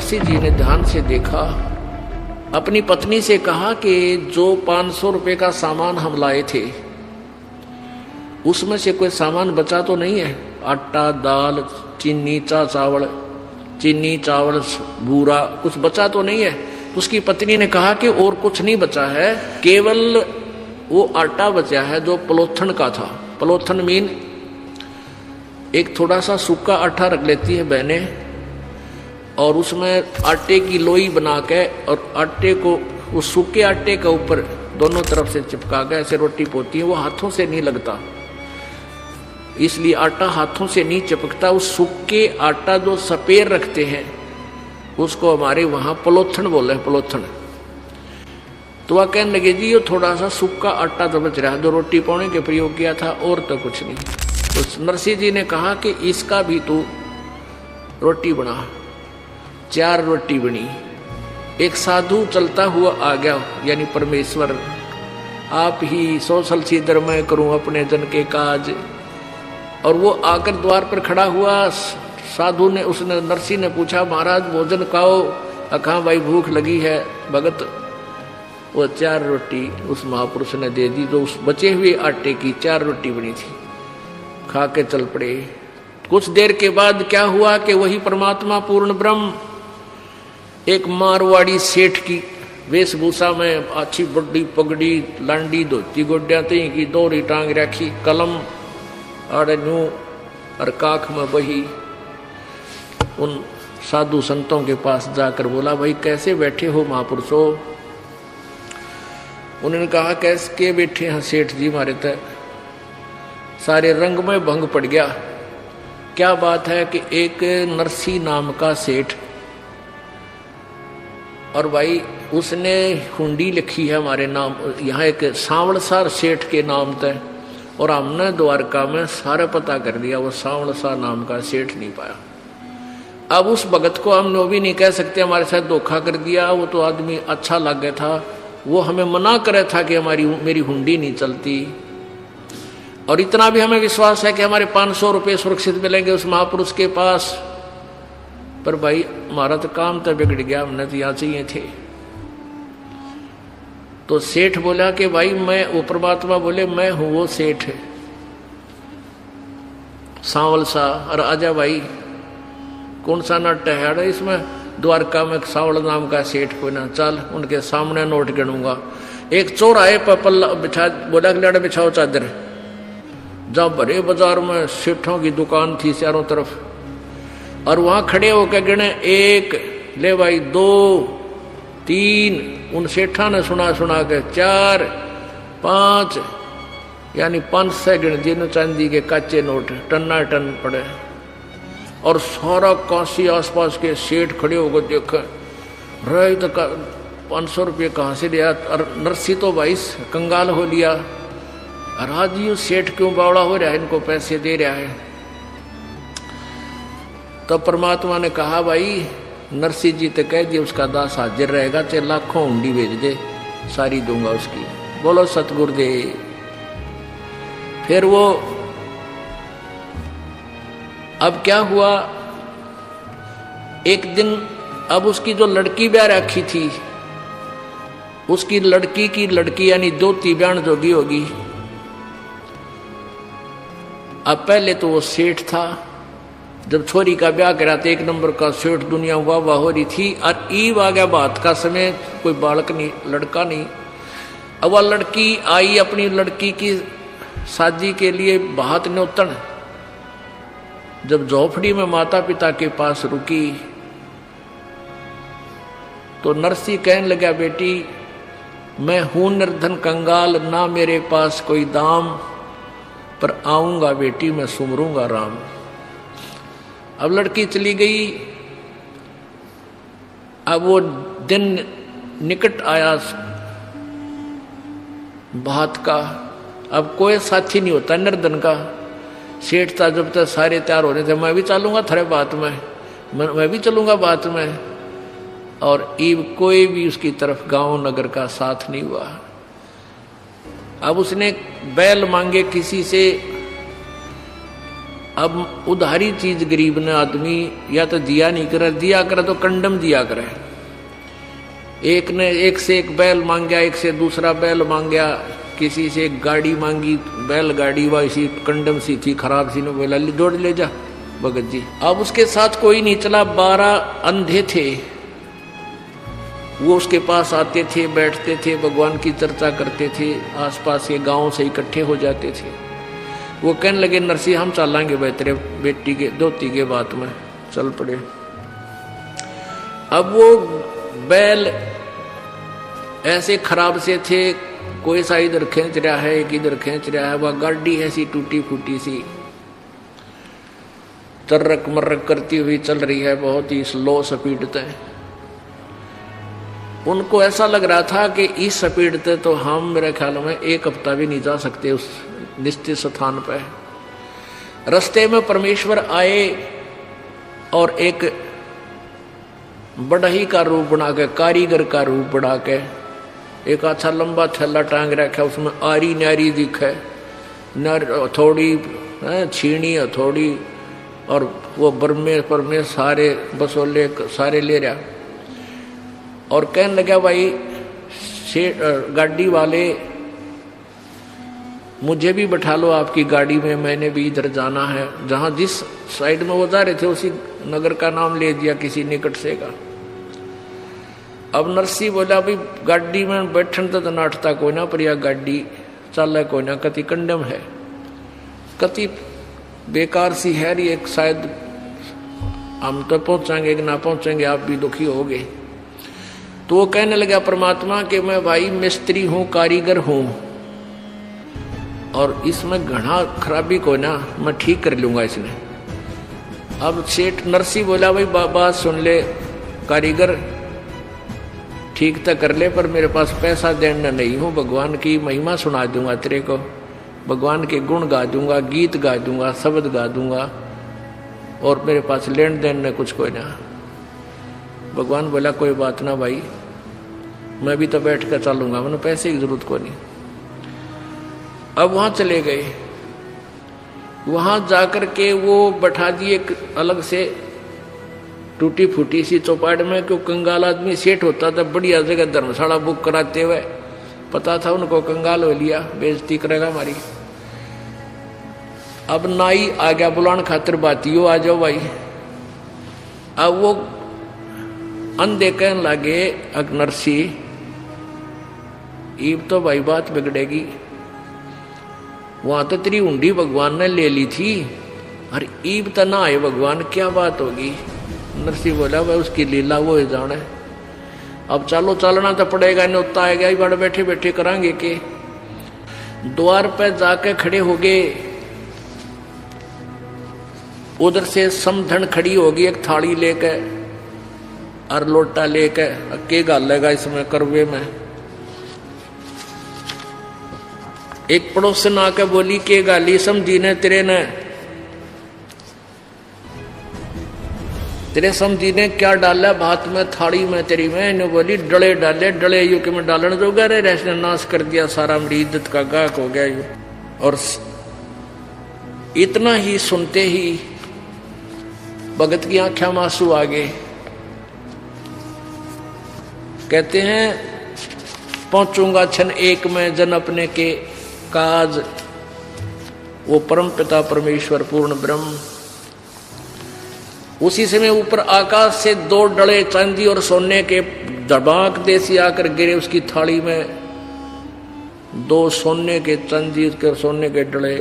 नरसिंह जी ने ध्यान से देखा, अपनी पत्नी से कहा कि जो 500 रुपए का सामान हम लाए थे उसमें से कोई सामान बचा तो नहीं है? आटा, दाल, चीनी, चीनी, चावल, बूरा, कुछ बचा तो नहीं है? उसकी पत्नी ने कहा कि और कुछ नहीं बचा है, केवल वो आटा बचा है जो पलोथन का था। पलोथन मीन एक थोड़ा सा सूखा आटा रख लेती है बहनें, और उसमें आटे की लोई बना के और आटे को उस सूखे आटे के ऊपर दोनों तरफ से चिपका के ऐसे रोटी पोती है। वो हाथों से नहीं लगता, इसलिए आटा हाथों से नहीं चिपकता। उस सूखे आटा जो सपेर रखते हैं उसको हमारे वहां पलोथन बोले हैं, पलोथन। तो वह कहने लगे जी ये थोड़ा सा सूखा आटा तो बच रहा है जो रोटी पाने के प्रयोग किया था, और तो कुछ नहीं। तो नरसिंह जी ने कहा कि इसका भी तू रोटी बना। 4 रोटी बनी। एक साधु चलता हुआ आ गया, यानी परमेश्वर, आप ही सोशल सीधर मैं करूं अपने जन के काज। और वो आकर द्वार पर खड़ा हुआ। साधु ने, उसने, नरसिंह ने पूछा महाराज भोजन खाओ। कहाँ भाई भूख लगी है भगत। वो 4 रोटी उस महापुरुष ने दे दी, जो उस बचे हुए आटे की 4 रोटी बनी थी। खा के चल पड़े। कुछ देर के बाद क्या हुआ कि वही परमात्मा पूर्ण ब्रह्म एक मारवाड़ी सेठ की वेशभूषा में, अच्छी बड़ी पगड़ी, लांडी, धोती, गोड्या तई की, दोहरी टांग रखी, कलम आड़े न्यू और काख में बही, उन साधु संतों के पास जाकर बोला भाई कैसे बैठे हो महापुरुषों। उन्होंने कहा कैसे के बैठे हैं सेठ जी, मारे तक सारे रंग में भंग पड़ गया। क्या बात है कि एक नरसिंह नाम का सेठ, और भाई उसने हुंडी लिखी है हमारे नाम, यहाँ एक सांवलसार सेठ के नाम तय, और हमने द्वारका में सारा पता कर दिया, वो सांवलसार नाम का सेठ नहीं पाया। अब उस भगत को हम वो भी नहीं कह सकते हमारे साथ धोखा कर दिया, वो तो आदमी अच्छा लग गया था, वो हमें मना करे था कि मेरी हुंडी नहीं चलती। और इतना भी हमें विश्वास है कि हमारे 500 रुपये सुरक्षित मिलेंगे उस महापुरुष के पास। पर भाई हमारा तो काम तो बिगड़ गया, हमने तो यहाँ चाहिए थे। तो सेठ बोला कि भाई मैं, वो परमात्मा बोले मैं हूं वो सेठ सांवल सा, और आजा भाई कौन सा नाट्य है इसमें, द्वारका में सांवल नाम का सेठ को ना, चल उनके सामने नोट गिनूंगा। एक चोर आए पल्ला बिछा, बोला कि लड़ा बिछाओ चादर। जब भरे बाजार में सेठों की दुकान थी चारों तरफ, और वहां खड़े होकर गिने, 1 ले भाई, 2, 3, उन सेठा ने सुना के 4, 5, यानी 500 गिन जिन चांदी के कच्चे नोट टन्ना टन पड़े। और सारा काशी आसपास के सेठ खड़े होकर देखे, रहे तो 500 रुपये कहाँ से लिया। और नरसिंह तो भाई कंगाल हो लिया, राज यू सेठ क्यों बावड़ा हो रहा है, इनको पैसे दे रहा है। तो परमात्मा ने कहा भाई नरसिंह जी तो कह दिए उसका दास हाजिर रहेगा, चाहे लाखों हुंडी भेज दे सारी दूंगा उसकी। बोलो सतगुरुदेव। फिर वो, अब क्या हुआ, एक दिन अब उसकी जो लड़की ब्याह रखी थी, उसकी लड़की की लड़की यानी दोती ब्यान जोगी होगी। अब पहले तो वो सेठ था, जब छोरी का ब्याह करा तो 1 नंबर का सेठ, दुनिया वाह वाह हो रही थी। और ईब आ गया बात का समय, कोई बालक नहीं, लड़का नहीं। अब वह लड़की आई अपनी लड़की की शादी के लिए बात न्योतन। जब झोपड़ी में माता पिता के पास रुकी तो नरसिंह कहने लगा बेटी मैं हूं निर्धन कंगाल, ना मेरे पास कोई दाम, पर आऊंगा बेटी मैं सुमरूंगा राम। अब लड़की चली गई। अब वो दिन निकट आया बात का। अब कोई साथी नहीं होता निर्धन का। सेठ था, जब तक सारे तैयार हो रहे थे, मैं भी चलूंगा थारे बात में, मैं भी चलूंगा बात में। और ईब कोई भी उसकी तरफ गांव नगर का साथ नहीं हुआ। अब उसने बैल मांगे किसी से, अब उधारी चीज गरीब ने आदमी या तो दिया नहीं करे, दिया करे तो कंडम दिया करे। एक ने एक से एक बैल मांगा, एक से दूसरा बैल मांगा, किसी से एक गाड़ी मांगी, बैल गाड़ी वैसी कंडम सी थी खराब सी, ने बोला जोड़ ले जा भगत जी। अब उसके साथ कोई नहीं चला, 12 अंधे थे, वो उसके पास आते थे, बैठते थे, भगवान की चर्चा करते थे, आसपास के गांव से इकट्ठे हो जाते थे। वो कहने लगे नरसिंह हम चलेंगे भाई तेरे बेटी के धोती के बात में, चल पड़े। अब वो बैल ऐसे खराब से थे, कोई सा इधर खींच रहा है, एक इधर खींच रहा है, वह गाड़ी ऐसी टूटी फूटी सी तर्रक मर्रक करती हुई चल रही है, बहुत ही स्लो स्पीड तय। उनको ऐसा लग रहा था कि इस स्पीड तय तो हम मेरे ख्याल में 1 हफ्ता भी नहीं जा सकते उस निश्चित स्थान पर। रास्ते में परमेश्वर आए और एक बढ़ई का रूप बना के, कारीगर का रूप बना के, एक अच्छा लंबा थैला टांग रखा, उसमें आरी नारी दिखे, थोड़ी छीनी थोड़ी, और वो बरमे परमे सारे बसोले सारे ले रहा, और कहने लगा भाई गाड़ी वाले मुझे भी बैठा लो आपकी गाड़ी में, मैंने भी इधर जाना है। जहां जिस साइड में वो जा रहे थे उसी नगर का नाम ले दिया किसी निकट से का। अब नरसिंह बोला भाई गाड़ी में बैठन तो नाटता कोई ना, पर यह गाड़ी चल कोई ना, कति कंडम है, कति बेकार सी है ये, शायद हम तो पहुंचाएंगे कि ना पहुंचेंगे, आप भी दुखी होगे। तो वो कहने लगा परमात्मा कि मैं भाई मिस्त्री हूं, कारीगर हूं, और इसमें घना खराबी को ना मैं ठीक कर लूंगा इसने। अब सेठ नरसिंह बोला भाई बात सुन ले कारीगर, ठीक तो कर ले, पर मेरे पास पैसा देना नहीं हूं, भगवान की महिमा सुना दूंगा तेरे को, भगवान के गुण गा दूंगा, गीत गा दूंगा, शब्द गा दूंगा, और मेरे पास लेन देन में कुछ कोई ना। भगवान बोला कोई बात ना भाई, मैं भी तो बैठ कर चलूंगा, मैंने पैसे की जरूरत को नहीं। अब वहां चले गए, वहां जाकर के वो बैठा दिए एक अलग से टूटी फूटी सी चौपाट में, क्यों कंगाल आदमी सेठ होता था, बढ़िया जगह धर्मशाला बुक कराते हुए, पता था उनको कंगाल हो लिया, बेइज्जती करेगा हमारी। अब नाई आ गया बुलान खातिर, बातियो आ जाओ भाई। अब वो अंधे कहने लगे नरसिंह ईब तो भाई बात बिगड़ेगी, वहां तो तेरी उंडी भगवान ने ले ली थी, अरे ईब तो ना आए भगवान, क्या बात होगी। नरसिंह बोला भाई उसकी लीला वो है जाने, अब चलो चलना तो पड़ेगा, न्योता आएगा ही, बड़े बैठे बैठे करांगे के। द्वार पे जाके खड़े हो गए, उधर से समधन खड़ी होगी एक थाली लेके और लोटा लेके, के गालेगा इसमें करवे में। एक पड़ोसन आके बोली के गाली समझी ने तेरे समझी ने क्या डाला भात में थाली में तेरी में, इन्हें बोली डले डाले, डले यू के में डालने जो गए रैसने नाश कर दिया सारा, मेरी इज्जत का गाहक हो गया यू। और इतना ही सुनते ही भगत की आंखें में आंसू आ गए। कहते हैं पहुंचूंगा क्षण एक में जन अपने के काज, वो परम पिता परमेश्वर पूर्ण ब्रह्म। उसी समय ऊपर आकाश से 2 डले चांदी और सोने के धड़ाक देसी आकर गिरे उसकी थाली में, 2 सोने के चांदी के सोने के डले।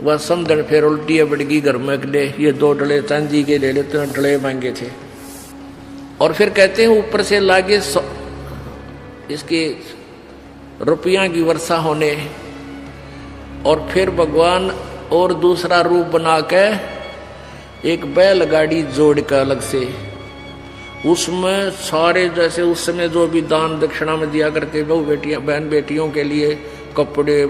वह समझन फिर उल्टी बढ़गी घर में ले, ये 2 डले चांदी के ले लेते हैं, डले मांगे थे। और फिर कहते हैं ऊपर से लागे इसके रुपया की वर्षा होने, और फिर भगवान और दूसरा रूप बना के एक बैलगाड़ी जोड़ कर अलग से, उसमें सारे जैसे उस समय जो भी दान दक्षिणा में दिया करते बहु बेटियां बहन बेटियों के लिए कपड़े,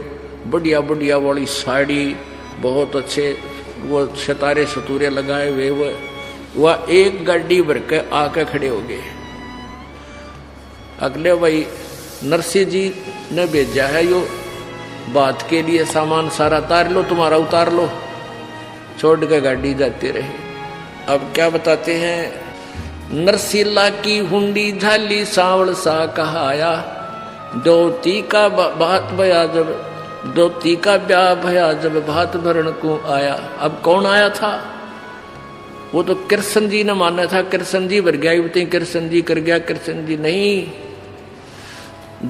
बढ़िया बढ़िया वाली साड़ी, बहुत अच्छे वो सितारे सतूरे लगाए हुए, वह एक गाड़ी भर के आके खड़े हो गए। अगले भाई नरसिंह जी ने भेजा है यो बात के लिए, सामान सारा उतार लो, तुम्हारा उतार लो, छोड़ के गाड़ी जाते रहे। अब क्या बताते हैं, नरसिला की हुंडी झाली सावल सा कहाया, दोती का बात भया जब, दोती का ब्याह भया जब भात भरण को आया। अब कौन आया था? वो तो कृष्ण जी ने माना था, कृष्ण जी भर गया, बताइए कृष्ण जी कर गया, कृष्ण जी नहीं।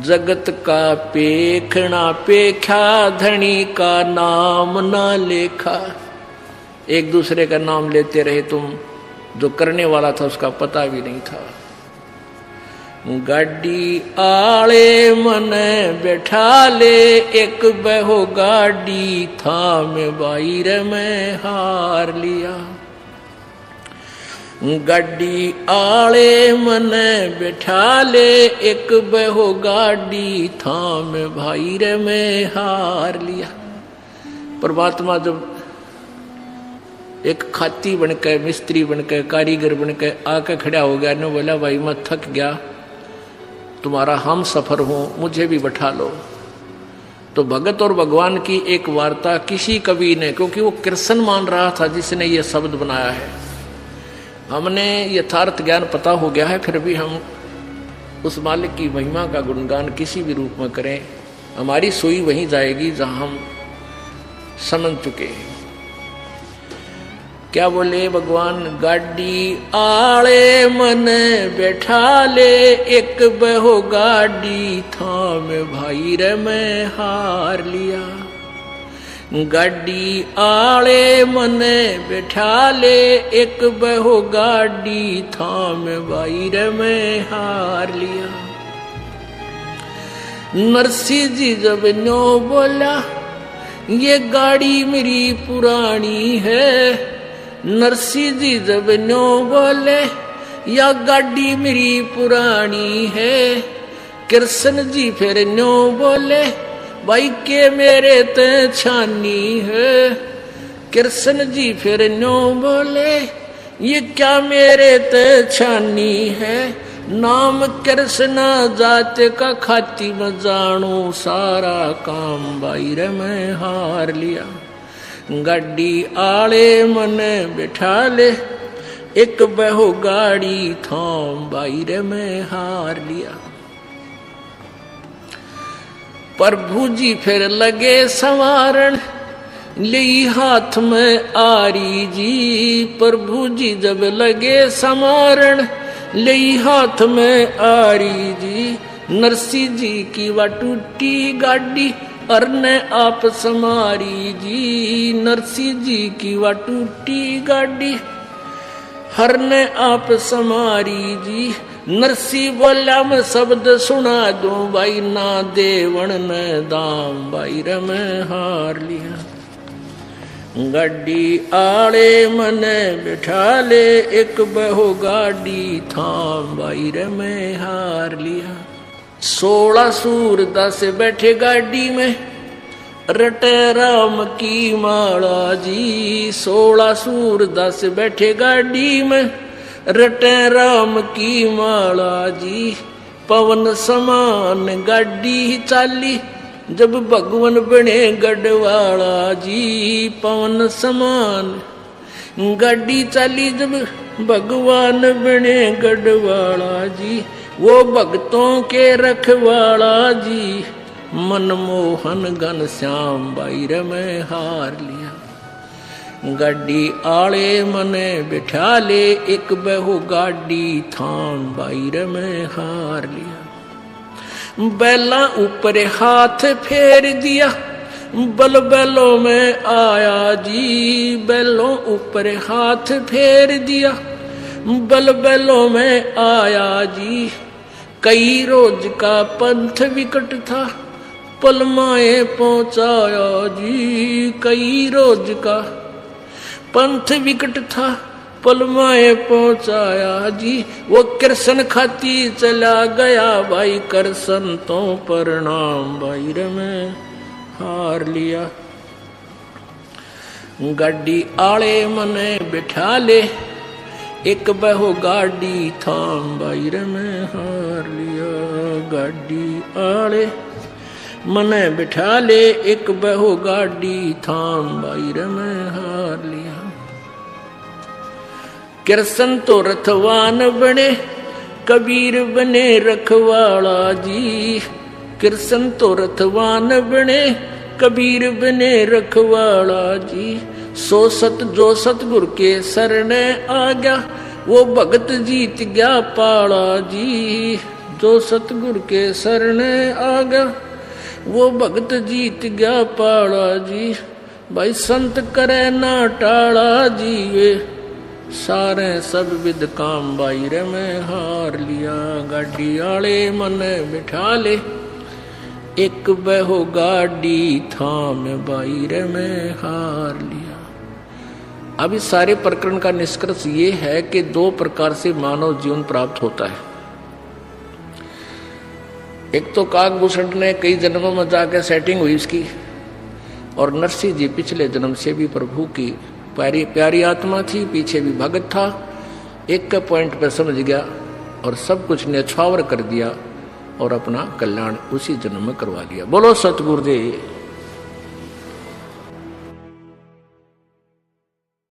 जगत का पेखना पेखा, धनी का नाम ना लेखा। एक दूसरे का नाम लेते रहे तुम, जो करने वाला था उसका पता भी नहीं था। गाड़ी आले मन बैठा ले, एक बहो गाड़ी था में बाहर में हार लिया। गाड़ी आले मन बैठा ले, एक बहो गाड़ी था में बाहर में हार लिया। परमात्मा जब एक खाती बनकर, मिस्त्री बनकर, कारीगर बनकर आकर खड़ा हो गया, ने बोला भाई मैं थक गया, तुम्हारा हम सफर हूं, मुझे भी बैठा लो। तो भगत और भगवान की एक वार्ता किसी कवि ने, क्योंकि वो कृष्ण मान रहा था जिसने ये शब्द बनाया है, हमने यथार्थ ज्ञान पता हो गया है, फिर भी हम उस मालिक की महिमा का गुणगान किसी भी रूप में करें, हमारी सुई वहीं जाएगी जहां हम समझ चुके हैं। क्या बोले भगवान, गाड़ी आले मन बैठा ले, एक बहो गाड़ी था में भाई रे मैं हार लिया। गाड़ी आले मन बैठा ले, एक बहो गाड़ी था में भाई रे मैं हार लिया। नरसिंह जी जब नो बोला, ये गाड़ी मेरी पुरानी है। नरसिंह जी जब नो बोले, या गाड़ी मेरी पुरानी है। कृष्ण जी फिर नो बोले, भाई के मेरे ते छानी है। कृष्ण जी फिर नो बोले, ये क्या मेरे ते छानी है। नाम कृष्ण जात का खाती में जानू, सारा काम बाहर में हार लिया। गाड़ी आले मन बैठा ले, एक बहो गाड़ी थाम बाहर में हार लिया। प्रभु जी फिर लगे संवारण, ले हाथ में आरी जी। प्रभु जी जब लगे संवारण, ले हाथ में आरी जी। नरसिंह जी की वा टूटी गाड़ी, अरने आप समारी जी। नरसिंह जी की वा टूटी गाड़ी, हरने आप समारी जी। नरसिंह बोला मैं शब्द सुना दूं, भाई ना देवण ने दाम बाहर में हार लिया। गाड़ी आले मन बैठा ले, एक बहो गाड़ी थाम बाहर में हार लिया। 16 सूरदास बैठे गाड़ी में, रटे राम की माला जी। 16 सूरदास बैठे गाड़ी में, रटे राम की माला जी। पवन समान गाड़ी चाली, जब भगवान बने गढ़वाला जी। पवन समान गाड़ी चाली, जब भगवान बने गढ़वाला जी। वो भक्तों के रखवाला जी, मनमोहन घन श्याम बाहर में हार लिया। गाड़ी आले मने बिठा ले, एक बहो गाड़ी थाम बाहर में हार लिया। बैला ऊपर हाथ फेर दिया, बल बैलों में आया जी। बैलों ऊपर हाथ फेर दिया, बल बैलों में आया जी। कई रोज का पंथ विकट था, पलमाए पहुंचाया जी। कई रोज का पंथ विकट था, पलमाए पहुंचाया जी। वो कृष्ण खाती चला गया, भाई कृष्ण तो प्रणाम बाहर में हार लिया। गाड़ी आले मने बिठा ले, एक बहो गाड़ी थाम बाहर में हार लिया। गाड़ी आले मने बिठा ले एक बहो गाड़ी थाम बाई रे मैं हार लिया। कृष्ण तो रथवान बने कबीर बने रखवाला जी। कृष्ण तो रथवान बने कबीर बने रखवाला जी। सो सत जो सतगुर के शरण आ गया वो भगत जीत गया पाला जी। जो सतगुर के शरण आ गया वो भगत जीत गया पाला जी। भाई संत करे ना टाला जी वे सारे सब विद काम बाई रे मैं हार लिया। गाड़ी आले मन बिठा ले एक बहो गाड़ी थाम बाई रे मैं हार लिया। अब इस सारे प्रकरण का निष्कर्ष ये है कि दो प्रकार से मानव जीवन प्राप्त होता है। एक तो काकभूषण ने कई जन्मों में जाकर सेटिंग हुई इसकी, और नरसिंह जी पिछले जन्म से भी प्रभु की प्यारी आत्मा थी, पीछे भी भगत था। एक के पॉइंट पर समझ गया और सब कुछ न्यछावर कर दिया और अपना कल्याण उसी जन्म में करवा लिया। बोलो सतगुरुदेव।